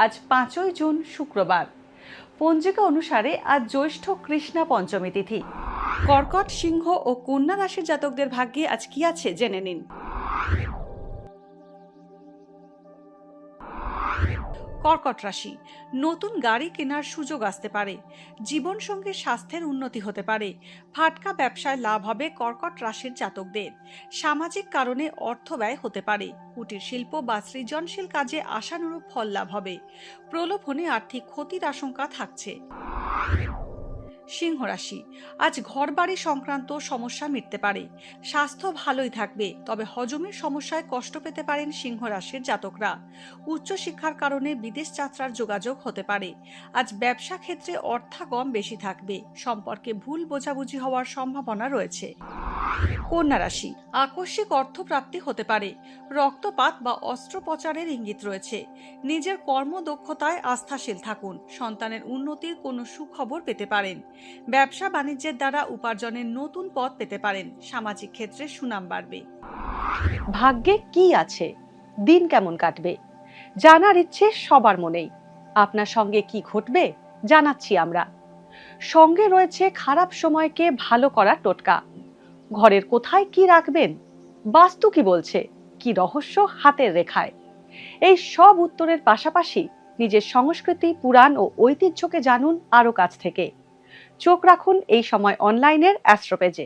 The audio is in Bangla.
আজ 5ই জুন শুক্রবার। পঞ্জিকা অনুসারে আজ জ্যৈষ্ঠ কৃষ্ণা পঞ্চমী তিথি। কর্কট, সিংহ ও কন্যা রাশির জাতকদের ভাগ্যে আজ কি আছে জেনে নিন। কর্কট রাশি, নতুন গাড়ি কেনার সুযোগ আসতে পারে। জীবন সঙ্গীর স্বাস্থ্যের উন্নতি হতে পারে। ফাটকা ব্যবসায় লাভ হবে কর্কট রাশির জাতকদের। সামাজিক কারণে অর্থ ব্যয় হতে পারে। কুটির শিল্প বা সৃজনশীল কাজে আশানুরূপ ফল লাভ হবে। প্রলোভনে আর্থিক ক্ষতির আশঙ্কা থাকছে। সিংহ রাশি, আজ ঘরবাড়ি সংক্রান্ত সমস্যা মিটতে পারে। স্বাস্থ্য ভালোই থাকবে, তবে হজমের সমস্যায় কষ্ট পেতে পারেন সিংহ রাশির জাতকরা। উচ্চশিক্ষার কারণে বিদেশ যাত্রার যোগাযোগ হতে পারে। আজ ব্যবসা ক্ষেত্রে অর্থাগম বেশি থাকবে। সম্পর্কে ভুল বোঝাবুঝি হওয়ার সম্ভাবনা রয়েছে। কন্যা রাশি, আকস্মিক অর্থপ্রাপ্তি হতে পারে। রক্তপাত বা অস্ত্রোপচারের ইঙ্গিত রয়েছে। নিজের কর্মদক্ষতায় আস্থাশীল থাকুন। সন্তানের উন্নতির কোনো সুখবর পেতে পারেন। ব্যবসা বাণিজ্যের দ্বারা উপার্জনের নতুন পথ পেতে পারেন। সামাজিক ক্ষেত্রে সুনাম বাড়বে। ভাগ্যে কি আছে, দিন কেমন কাটবে, জানার ইচ্ছে সবার মনেই। আপনার সঙ্গে কি ঘটবে জানাচ্ছি আমরা। সঙ্গে রয়েছে খারাপ সময়কে ভালো করার টোটকা। ঘরের কোথায় কি রাখবেন, বাস্তু কি বলছে, কি রহস্য হাতের রেখায়। এই সব উত্তরের পাশাপাশি নিজের সংস্কৃতি, পুরাণ ও ঐতিহ্যকে জানুন আরো কাছ থেকে। চোখ রাখুন এই সময় অনলাইনের অ্যাস্ট্রো পেজে।